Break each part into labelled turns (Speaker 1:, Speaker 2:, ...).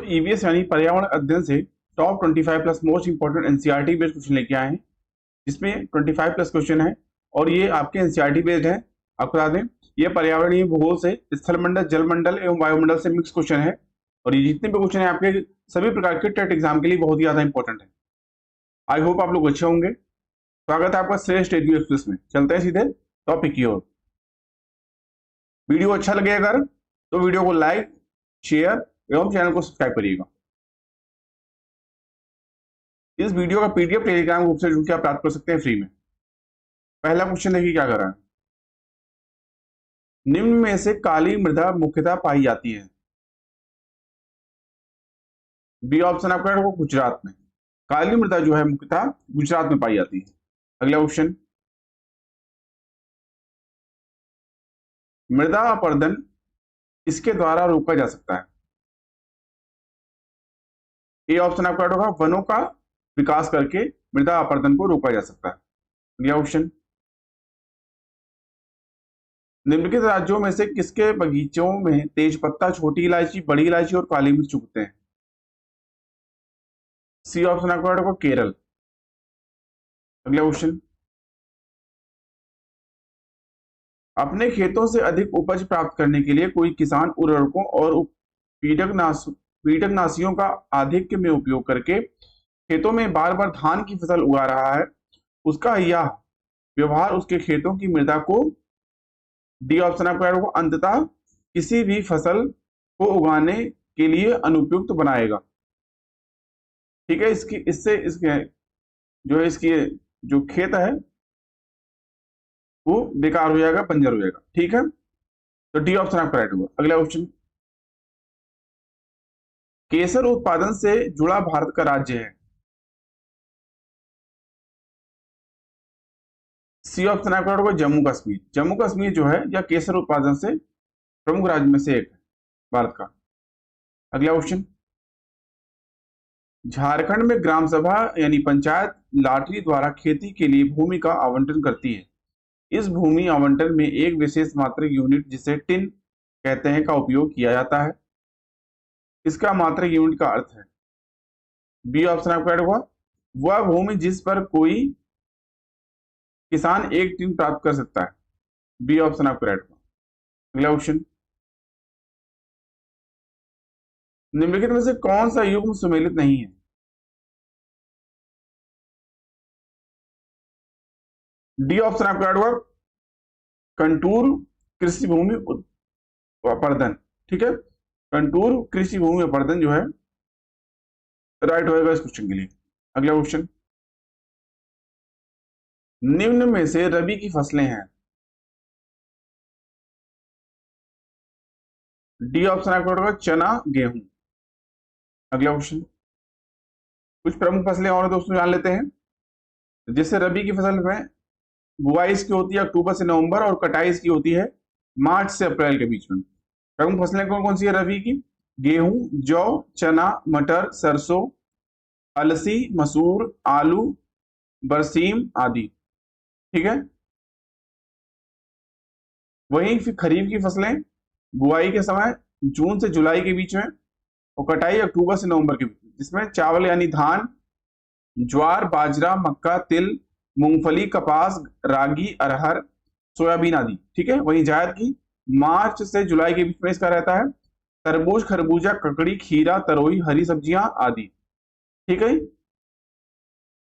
Speaker 1: EVS यानी पर्यावरण अध्ययन से top 25 plus most important NCERT based question लेके आए हैं, जिसमें 25 प्लस क्वेश्चन है और ये आपके एनसीईआरटी बेस्ड है। आपको बता दें, ये पर्यावरणीय भूगोल से, स्थलमंडल, जलमंडल एवं वायुमंडल से मिक्स क्वेश्चन है और ये जितने भी क्वेश्चन है आपके सभी प्रकार के टेट एग्जाम के लिए बहुत ही ज्यादा इंपॉर्टेंट है। आई होप आप लोग अच्छे होंगे। स्वागत है आपका श्रेष्ठ एडू एक्सप्रेस में। चलते हैं सीधे टॉपिक की ओर। वीडियो अच्छा लगे अगर तो वीडियो को लाइक, शेयर एवं चैनल को सब्सक्राइब करिएगा। इस वीडियो का पीडीएफ टेलीग्राम ग्रुप से जुड़ के आप प्राप्त कर सकते हैं फ्री में। पहला क्वेश्चन देखिए क्या कर रहा है। निम्न में से काली मृदा मुख्यतः पाई जाती है। बी ऑप्शन आपका है गुजरात में। काली मृदा जो है मुख्यतः गुजरात में पाई जाती है। अगला क्वेश्चन, मृदा अपरदन इसके द्वारा रोका जा सकता है। ए ऑप्शन आपका होगा वनों का विकास करके मृदा अपरदन को रोका जा सकता है। अगला क्वेश्चन, निम्नलिखित राज्यों में से किसके बगीचों में तेज पत्ता, छोटी इलायची, बड़ी इलायची और काली मिर्च उगते हैं। सी ऑप्शन आपका होगा केरल। अगला क्वेश्चन, अपने खेतों से अधिक उपज प्राप्त करने के लिए कोई किसान उर्वरकों और कीटनाशियों का आधिक्य में उपयोग करके खेतों में बार बार धान की फसल उगा रहा है। उसका यह व्यवहार उसके खेतों की मृदा को, डी ऑप्शन आपका होगा, अंततः किसी भी फसल को उगाने के लिए अनुपयुक्त बनाएगा। ठीक है, इसके जो खेत है वो बेकार हो जाएगा, बंजर हो जाएगा। ठीक है, तो डी ऑप्शन आपका राइट होगा। अगला क्वेश्चन, केसर उत्पादन से जुड़ा भारत का राज्य है। सी ऑप्शन आपका होगा जम्मू कश्मीर। जम्मू कश्मीर जो है यह केसर उत्पादन से प्रमुख राज्य में से एक है भारत का। अगला क्वेश्चन, झारखंड में ग्राम सभा यानी पंचायत लॉटरी द्वारा खेती के लिए भूमि का आवंटन करती है। इस भूमि आवंटन में एक विशेष मात्रक यूनिट जिसे टिन कहते हैं का उपयोग किया जाता है। इसका मात्रक यूनिट का अर्थ है, बी ऑप्शन आपका होगा वह भूमि जिस पर कोई किसान एक टिन प्राप्त कर सकता है। बी ऑप्शन आपका राइट होगा। अगला क्वेश्चन, निम्नलिखित में से कौन सा युग्म सुमेलित नहीं है। डी ऑप्शन आपका राइट होगा कंटूर कृषि भूमि अपरदन। ठीक है, कंटूर कृषि भूमि अपरदन जो है राइट होएगा इस क्वेश्चन के लिए। अगला क्वेश्चन, निम्न में से रबी की फसलें हैं। डी ऑप्शन आपका होगा चना, गेहूं। अगला क्वेश्चन, कुछ प्रमुख फसलें और दोस्तों जान लेते हैं। जैसे रबी की फसल में बुआई इसकी होती है अक्टूबर से नवंबर और कटाई इसकी होती है मार्च से अप्रैल के बीच में। प्रमुख फसलें कौन कौन सी है रबी की? गेहूं, जौ, चना, मटर, सरसों, अलसी, मसूर, आलू, बरसीम आदि। ठीक है, वहीं फिर खरीफ की फसलें बुआई के समय जून से जुलाई के बीच में और कटाई अक्टूबर से नवंबर के बीच में, जिसमें चावल यानी धान, ज्वार, बाजरा, मक्का, तिल, मूंगफली, कपास, रागी, अरहर, सोयाबीन आदि। ठीक है, वहीं जायद की मार्च से जुलाई के बीच में इसका रहता है तरबूज, खरबूजा, ककड़ी, खीरा, तरोई, हरी सब्जियां आदि। ठीक है,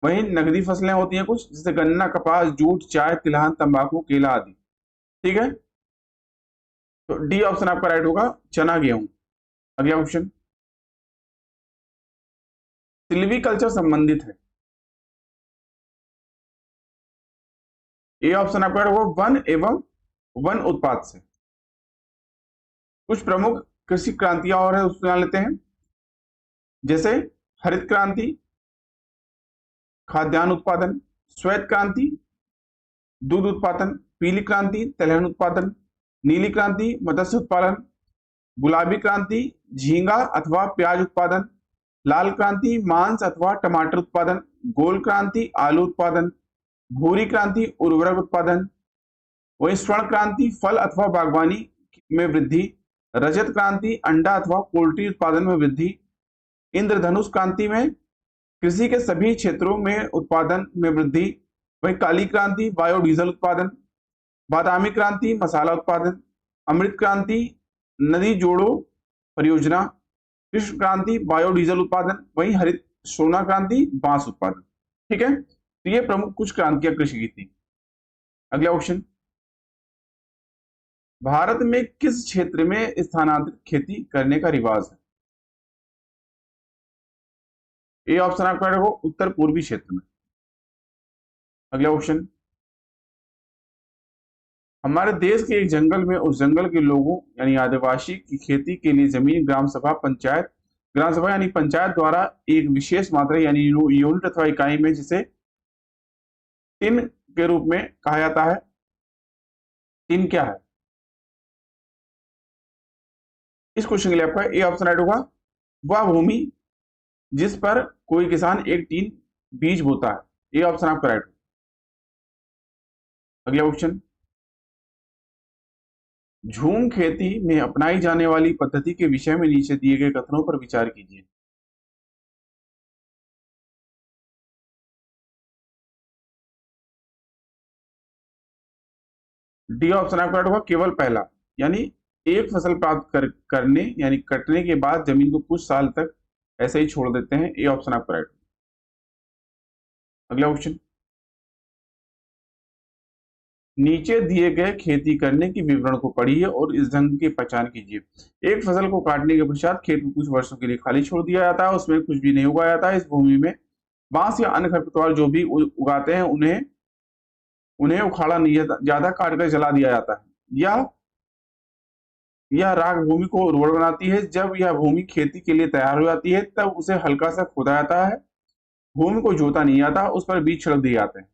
Speaker 1: वहीं नकदी फसलें होती हैं कुछ, जैसे गन्ना, कपास, जूट, चाय, तिलहन, तंबाकू, केला आदि। ठीक है, तो डी ऑप्शन आपका राइट होगा चना, गेहूं। अगला क्वेश्चन, सिल्वीकल्चर संबंधित है। ए ऑप्शन आपका होगा वन एवं वन उत्पाद से। कुछ प्रमुख कृषि क्रांतियां और है उसको जान लेते हैं। जैसे हरित क्रांति, खाद्यान्न उत्पादन, श्वेत क्रांति, दूध उत्पादन, पीली क्रांति, तिलहन उत्पादन, नीली क्रांति, मत्स्य उत्पादन, गुलाबी क्रांति, झींगा अथवा प्याज उत्पादन, लाल क्रांति, मांस अथवा टमाटर उत्पादन, गोल क्रांति, आलू उत्पादन, भूरी क्रांति, उर्वरक उत्पादन, वही स्वर्ण क्रांति, फल अथवा बागवानी में वृद्धि, रजत क्रांति, अंडा अथवा पोल्ट्री उत्पादन में वृद्धि, इंद्रधनुष क्रांति में कृषि के सभी क्षेत्रों में उत्पादन में वृद्धि। वहीं काली क्रांति बायोडीजल उत्पादन। बादामी क्रांति मसाला उत्पादन। अमृत क्रांति नदी जोड़ो परियोजना। कृष्ण क्रांति बायोडीजल उत्पादन। वहीं हरित सोना क्रांति बांस उत्पादन। ठीक है, तो ये प्रमुख कुछ क्रांतियां कृषि की थी। अगला क्वेश्चन, भारत में किस क्षेत्र में स्थानांतरित खेती करने का रिवाज है? ए ऑप्शन आपका रहेगा उत्तर पूर्वी क्षेत्र में। अगला क्वेश्चन, हमारे देश के एक जंगल में उस जंगल के लोगों यानी आदिवासी की खेती के लिए जमीन ग्राम सभा यानी पंचायत द्वारा एक विशेष मात्रा यानी यूनिट अथवा इकाई में जिसे टिन के रूप में कहा जाता है। टिन क्या है? इस क्वेश्चन के लिए आपका ए ऑप्शन राइट होगा, वह भूमि जिस पर कोई किसान एक टीन बीज बोता है। ए ऑप्शन आपका राइट। अगला क्वेश्चन, झूम खेती में अपनाई जाने वाली पद्धति के विषय में नीचे दिए गए कथनों पर विचार कीजिए। डी ऑप्शन आपका राइट होगा, केवल पहला, यानी एक फसल प्राप्त करने यानी कटने के बाद जमीन को कुछ साल तक ऐसे ही छोड़ देते हैं। ए ऑप्शन आपका राइट। अगला क्वेश्चन, नीचे दिए गए खेती करने के विवरण को पढ़िए और इस ढंग की पहचान कीजिए। एक फसल को काटने के पश्चात खेत को कुछ वर्षों के लिए खाली छोड़ दिया जाता है, उसमें कुछ भी नहीं उगाया जाता है। इस भूमि में बांस या अन्य खरपतवार जो भी उगाते हैं उन्हें उखाड़ा नहीं जाता, काटकर जला दिया जाता है। यह राख भूमि को उर्वर बनाती है। जब यह भूमि खेती के लिए तैयार हो जाती है तब उसे हल्का सा खोदा जाता है। भूमि को जोता नहीं जाता, उस पर बीज छिड़क दिए जाते हैं।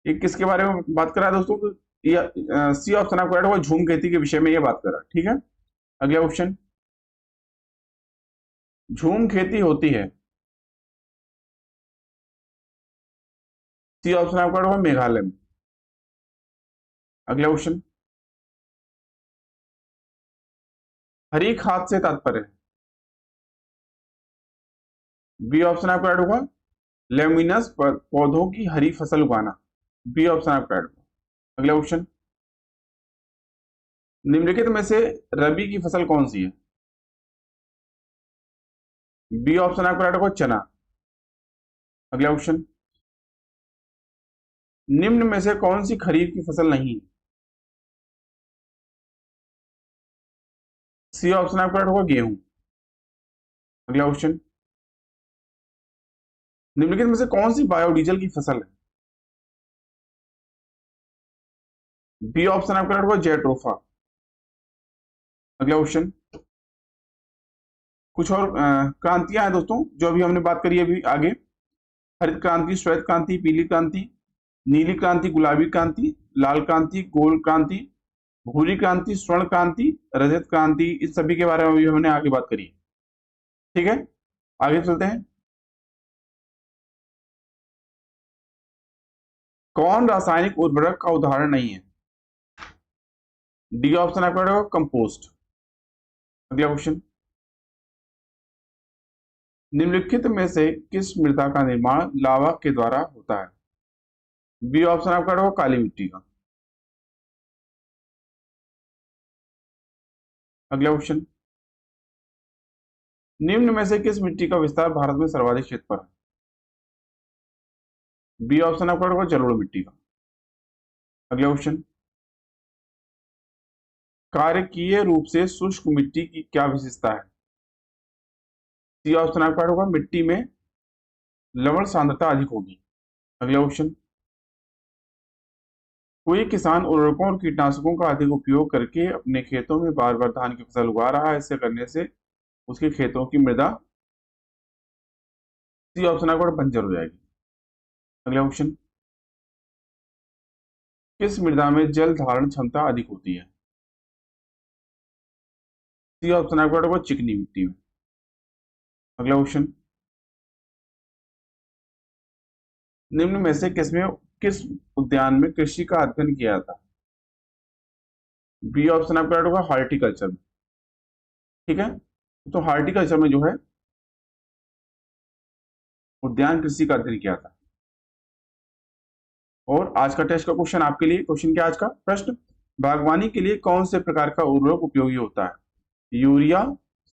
Speaker 1: ये किसके बारे में बात कर रहा है दोस्तों? तो सी ऑप्शन आपको राइट होगा, झूम खेती के विषय में ये बात कर रहा है। ठीक है, अगला क्वेश्चन, झूम खेती होती है। सी ऑप्शन आपका राइट होगा, मेघालय में। अगला क्वेश्चन, हरी खाद से तात्पर्य है। बी ऑप्शन आपका राइट होगा, लेमिनस पौधों की हरी फसल उगाना। बी ऑप्शन आपका राइट होगा। अगला क्वेश्चन, निम्नलिखित में से रबी की फसल कौन सी है? बी ऑप्शन आपका राइट होगा, चना। अगला क्वेश्चन, निम्न में से कौन सी खरीफ की फसल नहीं है? सी ऑप्शन आपका राइट होगा, गेहूं। अगला क्वेश्चन, निम्नलिखित में से कौन सी बायोडीजल की फसल है? बी ऑप्शन आपका राइट होगा, जेट्रोफा। अगला क्वेश्चन, कुछ और क्रांतियां हैं दोस्तों जो अभी हमने बात करी अभी आगे। हरित क्रांति, श्वेत क्रांति, पीली क्रांति, नीली क्रांति, गुलाबी क्रांति, लाल क्रांति, गोल्ड क्रांति, भूरी क्रांति, स्वर्ण क्रांति, रजत क्रांति, इस सभी के बारे में भी हमने आगे बात करी। ठीक है, आगे चलते हैं। कौन रासायनिक उर्वरक का उदाहरण नहीं है? डी ऑप्शन आपका रहेगा, कंपोस्ट। अगला क्वेश्चन, निम्नलिखित में से किस मृदा का निर्माण लावा के द्वारा होता है? बी ऑप्शन आपका रहेगा, काली मिट्टी का। अगला क्वेश्चन, निम्न में से किस मिट्टी का विस्तार भारत में सर्वाधिक क्षेत्र पर है? बी ऑप्शन आपका रहेगा, जलोढ़ मिट्टी का। अगला क्वेश्चन, कार्यकीय रूप से शुष्क मिट्टी की क्या विशेषता है? सी ऑप्शन आपका होगा, मिट्टी में लवण सांद्रता अधिक होगी। अगला क्वेश्चन, कोई किसान उर्वरकों और कीटनाशकों का अधिक उपयोग करके अपने खेतों में बार बार धान की फसल उगा रहा है, ऐसे करने से उसके खेतों की मृदा, सी ऑप्शन आपका बंजर हो जाएगी। अगला क्वेश्चन, किस मृदा में जल धारण क्षमता अधिक होती है? सी ऑप्शन आपका होगा, चिकनी मिट्टी में। अगला क्वेश्चन, निम्न में से किस उद्यान में कृषि का अध्ययन किया जाता है? बी ऑप्शन आपका होगा, हार्टिकल्चर में। ठीक है, तो हार्टिकल्चर में जो है उद्यान कृषि का अध्ययन किया था। और आज का टेस्ट का क्वेश्चन आपके लिए, क्वेश्चन क्या आज का प्रश्न, बागवानी के लिए कौन से प्रकार का उर्वरक उपयोगी होता है? यूरिया,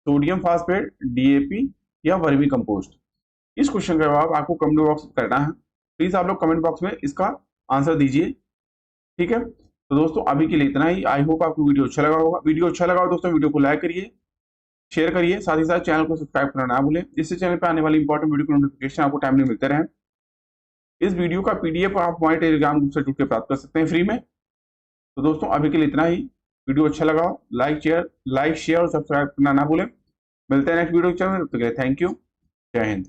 Speaker 1: सोडियम फास्फेट, डीएपी या वर्मी कंपोस्ट? इस क्वेश्चन का जवाब आपको कमेंट बॉक्स में करना है। प्लीज आप लोग कमेंट बॉक्स में इसका आंसर दीजिए, ठीक है। तो दोस्तों अभी के लिए इतना ही। आई होप आपको वीडियो अच्छा लगा होगा। वीडियो अच्छा लगा हो दोस्तों वीडियो को लाइक करिए, शेयर करिए, साथ ही साथ चैनल को सब्सक्राइब करना ना भूलें, जिससे चैनल पर आने वाली इंपॉर्टेंट वीडियो की नोटिफिकेशन आपको टाइमली मिलते रहे। इस वीडियो का पीडीएफ आप हमारे टेलीग्राम ग्रुप से जुड़ के प्राप्त कर सकते हैं फ्री में। तो दोस्तों अभी के लिए इतना ही। वीडियो अच्छा लगा हो लाइक शेयर और सब्सक्राइब करना ना भूलें। मिलते हैं नेक्स्ट वीडियो के चैनल में, तब तक के लिए थैंक यू, जय हिंद।